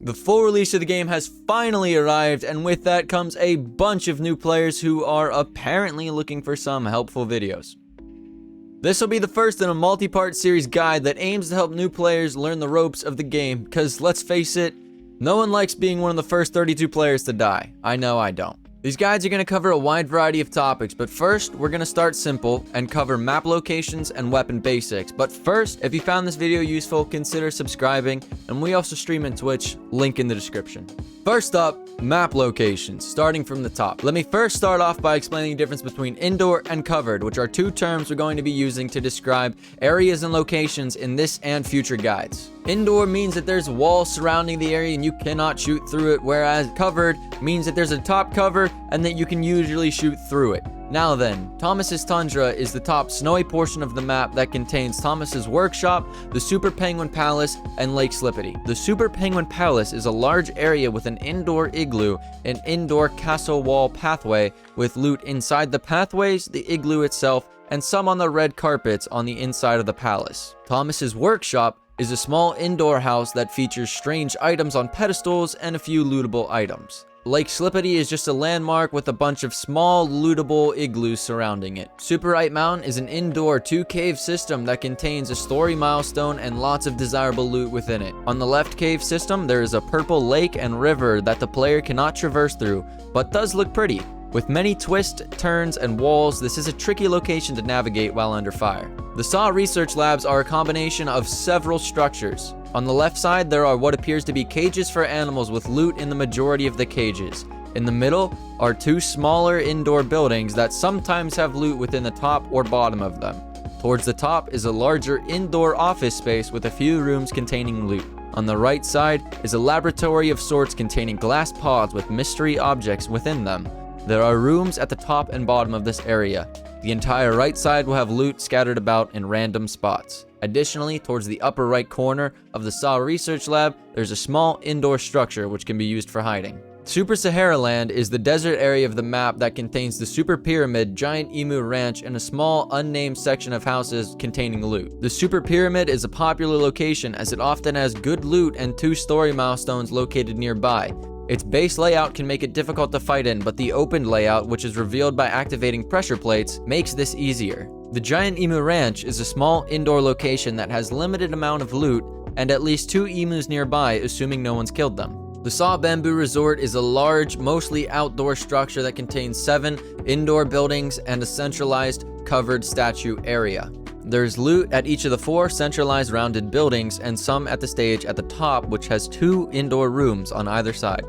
The full release of the game has finally arrived, and with that comes a bunch of new players who are apparently looking for some helpful videos. This will be the first in a multi-part series guide that aims to help new players learn the ropes of the game, because let's face it, no one likes being one of the first 32 players to die. I know I don't. These guides are going to cover a wide variety of topics, but first, we're going to start simple and cover map locations and weapon basics. But first, if you found this video useful, consider subscribing, and we also stream on Twitch, link in the description. First up, map locations, starting from the top. Let me first start off by explaining the difference between indoor and covered, which are two terms we're going to be using to describe areas and locations in this and future guides. Indoor means that there's walls surrounding the area and you cannot shoot through it, whereas covered means that there's a top cover and that you can usually shoot through it. Now then, Thomas's Tundra is the top snowy portion of the map that contains Thomas's Workshop, the Super Penguin Palace, and Lake Slippity. The Super Penguin Palace is a large area with an indoor igloo, an indoor castle wall pathway with loot inside the pathways, the igloo itself, and some on the red carpets on the inside of the palace. Thomas's Workshop is a small indoor house that features strange items on pedestals and a few lootable items. Lake Slippity is just a landmark with a bunch of small lootable igloos surrounding it. Superite Mountain is an indoor 2-cave system that contains a story milestone and lots of desirable loot within it. On the left cave system, there is a purple lake and river that the player cannot traverse through, but does look pretty. With many twists, turns, and walls, this is a tricky location to navigate while under fire. The SAW research labs are a combination of several structures. On the left side, there are what appears to be cages for animals with loot in the majority of the cages. In the middle are two smaller indoor buildings that sometimes have loot within the top or bottom of them. Towards the top is a larger indoor office space with a few rooms containing loot. On the right side is a laboratory of sorts containing glass pods with mystery objects within them. There are rooms at the top and bottom of this area. The entire right side will have loot scattered about in random spots. Additionally, towards the upper right corner of the SAW research lab, there's a small indoor structure which can be used for hiding. Super Sahara Land is the desert area of the map that contains the Super Pyramid, Giant Emu Ranch, and a small unnamed section of houses containing loot. The Super Pyramid is a popular location as it often has good loot and two story milestones located nearby. Its base layout can make it difficult to fight in, but the opened layout, which is revealed by activating pressure plates, makes this easier. The Giant Emu Ranch is a small indoor location that has limited amount of loot and at least 2 emus nearby, assuming no one's killed them. The SAW Bamboo Resort is a large, mostly outdoor structure that contains 7 indoor buildings and a centralized, covered statue area. There's loot at each of the 4 centralized rounded buildings and some at the stage at the top, which has 2 indoor rooms on either side.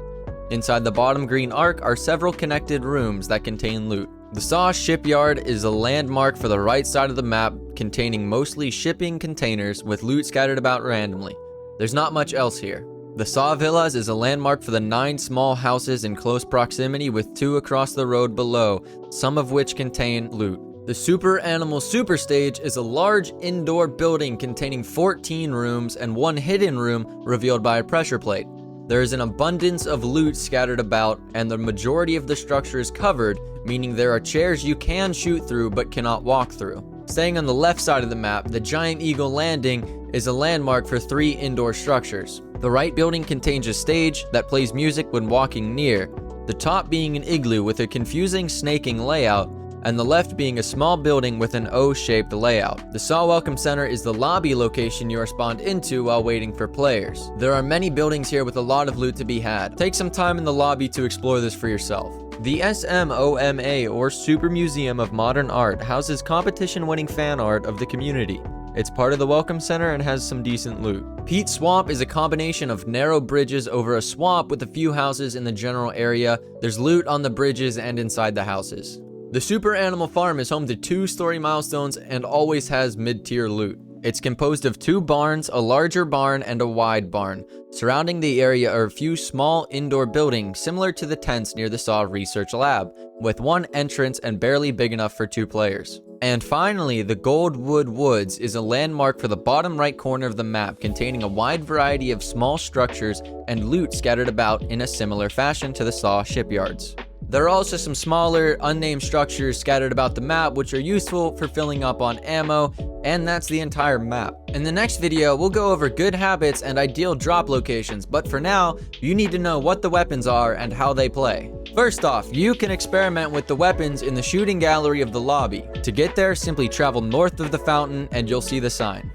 Inside the bottom green arc are several connected rooms that contain loot. The SAW Shipyard is a landmark for the right side of the map containing mostly shipping containers with loot scattered about randomly. There's not much else here. The SAW Villas is a landmark for the 9 small houses in close proximity with 2 across the road below, some of which contain loot. The Super Animal Superstage is a large indoor building containing 14 rooms and 1 hidden room revealed by a pressure plate. There is an abundance of loot scattered about, and the majority of the structure is covered, meaning there are chairs you can shoot through but cannot walk through. Staying on the left side of the map, the Giant Eagle Landing is a landmark for 3 indoor structures. The right building contains a stage that plays music when walking near, the top being an igloo with a confusing snaking layout, and the left being a small building with an O-shaped layout. The SAW Welcome Center is the lobby location you are spawned into while waiting for players. There are many buildings here with a lot of loot to be had. Take some time in the lobby to explore this for yourself. The SMOMA, or Super Museum of Modern Art, houses competition-winning fan art of the community. It's part of the Welcome Center and has some decent loot. Pete's Swamp is a combination of narrow bridges over a swamp with a few houses in the general area. There's loot on the bridges and inside the houses. The Super Animal Farm is home to 2 story milestones and always has mid-tier loot. It's composed of 2 barns, a larger barn, and a wide barn. Surrounding the area are a few small indoor buildings similar to the tents near the SAW Research Lab, with 1 entrance and barely big enough for 2 players. And finally, the Goldwood Woods is a landmark for the bottom right corner of the map, containing a wide variety of small structures and loot scattered about in a similar fashion to the SAW shipyards. There are also some smaller, unnamed structures scattered about the map which are useful for filling up on ammo, and that's the entire map. In the next video, we'll go over good habits and ideal drop locations, but for now, you need to know what the weapons are and how they play. First off, you can experiment with the weapons in the shooting gallery of the lobby. To get there, simply travel north of the fountain and you'll see the sign.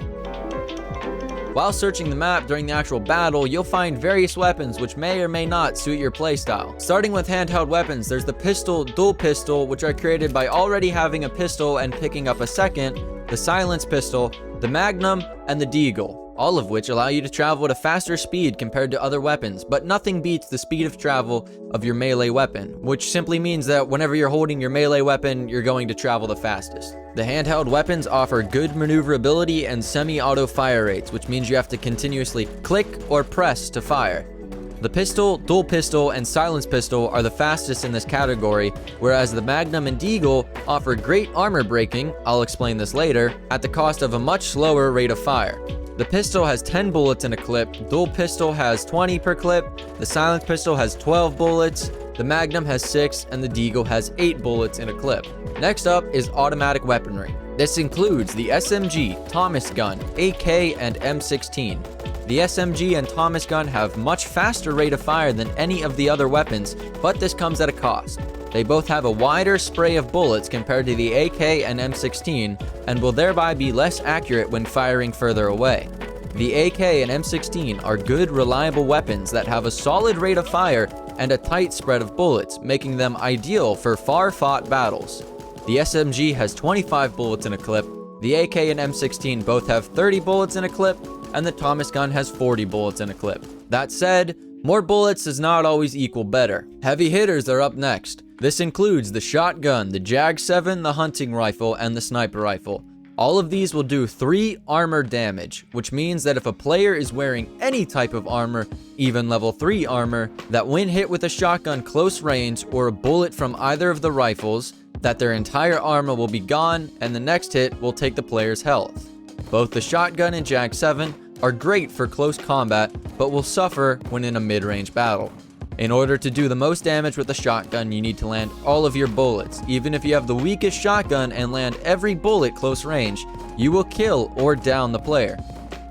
While searching the map during the actual battle, you'll find various weapons which may or may not suit your playstyle. Starting with handheld weapons, there's the pistol, dual pistol, which are created by already having a pistol and picking up a second, the silence pistol, the magnum, and the deagle, all of which allow you to travel at a faster speed compared to other weapons, but nothing beats the speed of travel of your melee weapon, which simply means that whenever you're holding your melee weapon, you're going to travel the fastest. The handheld weapons offer good maneuverability and semi-auto fire rates, which means you have to continuously click or press to fire. The pistol, dual pistol, and silence pistol are the fastest in this category, whereas the magnum and deagle offer great armor breaking, I'll explain this later, at the cost of a much slower rate of fire. The pistol has 10 bullets in a clip, dual pistol has 20 per clip, the silence pistol has 12 bullets, the magnum has 6, and the deagle has 8 bullets in a clip. Next up is automatic weaponry. This includes the SMG, Thomas gun, AK, and M16. The SMG and Thomas gun have much faster rate of fire than any of the other weapons, but this comes at a cost. They both have a wider spray of bullets compared to the AK and M16, and will thereby be less accurate when firing further away. The AK and M16 are good, reliable weapons that have a solid rate of fire and a tight spread of bullets, making them ideal for far-fought battles. The SMG has 25 bullets in a clip, the AK and M16 both have 30 bullets in a clip, and the Thomas gun has 40 bullets in a clip. That said, more bullets does not always equal better. Heavy hitters are up next. This includes the shotgun, the Jag-7, the hunting rifle, and the sniper rifle. All of these will do 3 armor damage, which means that if a player is wearing any type of armor, even level 3 armor, that when hit with a shotgun close range or a bullet from either of the rifles, that their entire armor will be gone and the next hit will take the player's health. Both the shotgun and Jag-7 are great for close combat, but will suffer when in a mid-range battle. In order to do the most damage with the shotgun, you need to land all of your bullets. Even if you have the weakest shotgun and land every bullet close range, you will kill or down the player.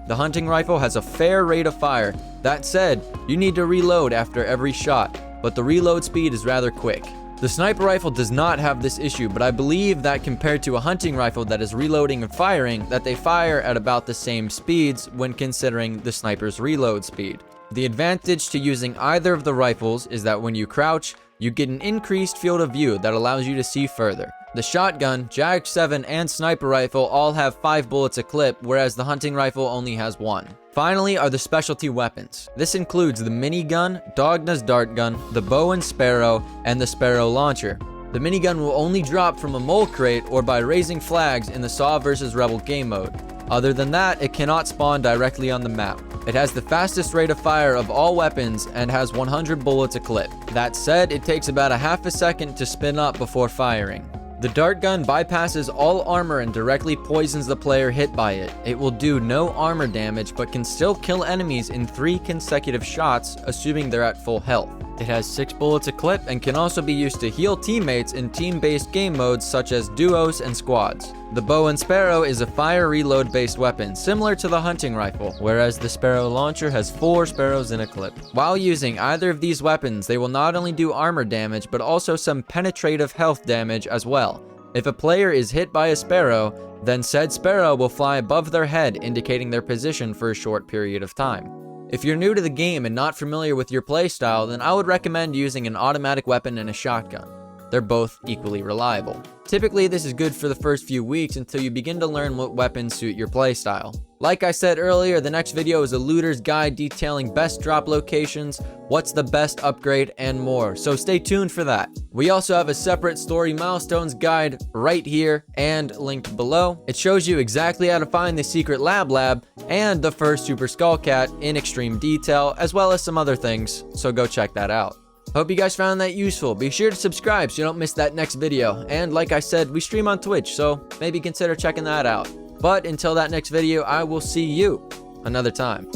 The hunting rifle has a fair rate of fire. That said, you need to reload after every shot, but the reload speed is rather quick. The sniper rifle does not have this issue, but I believe that compared to a hunting rifle that is reloading and firing, that they fire at about the same speeds when considering the sniper's reload speed. The advantage to using either of the rifles is that when you crouch, you get an increased field of view that allows you to see further. The shotgun, Jag-7, and sniper rifle all have 5 bullets a clip, whereas the hunting rifle only has 1. Finally are the specialty weapons. This includes the minigun, Dogna's dart gun, the bow and sparrow, and the sparrow launcher. The minigun will only drop from a mole crate or by raising flags in the Saw vs Rebel game mode. Other than that, it cannot spawn directly on the map. It has the fastest rate of fire of all weapons and has 100 bullets a clip. That said, it takes about a half a second to spin up before firing. The dart gun bypasses all armor and directly poisons the player hit by it. It will do no armor damage but can still kill enemies in 3 consecutive shots, assuming they're at full health. It has 6 bullets a clip and can also be used to heal teammates in team-based game modes such as duos and squads. The bow and sparrow is a fire reload based weapon similar to the hunting rifle, whereas the sparrow launcher has 4 sparrows in a clip. While using either of these weapons, they will not only do armor damage but also some penetrative health damage as well. If a player is hit by a sparrow, then said sparrow will fly above their head, indicating their position for a short period of time. If you're new to the game and not familiar with your playstyle, then I would recommend using an automatic weapon and a shotgun. They're both equally reliable. Typically, this is good for the first few weeks until you begin to learn what weapons suit your playstyle. Like I said earlier, the next video is a looter's guide detailing best drop locations, what's the best upgrade, and more, so stay tuned for that. We also have a separate story milestones guide right here and linked below. It shows you exactly how to find the secret lab and the first Super Skullcat in extreme detail, as well as some other things, so go check that out. Hope you guys found that useful. Be sure to subscribe so you don't miss that next video. And like I said, we stream on Twitch, so maybe consider checking that out. But until that next video, I will see you another time.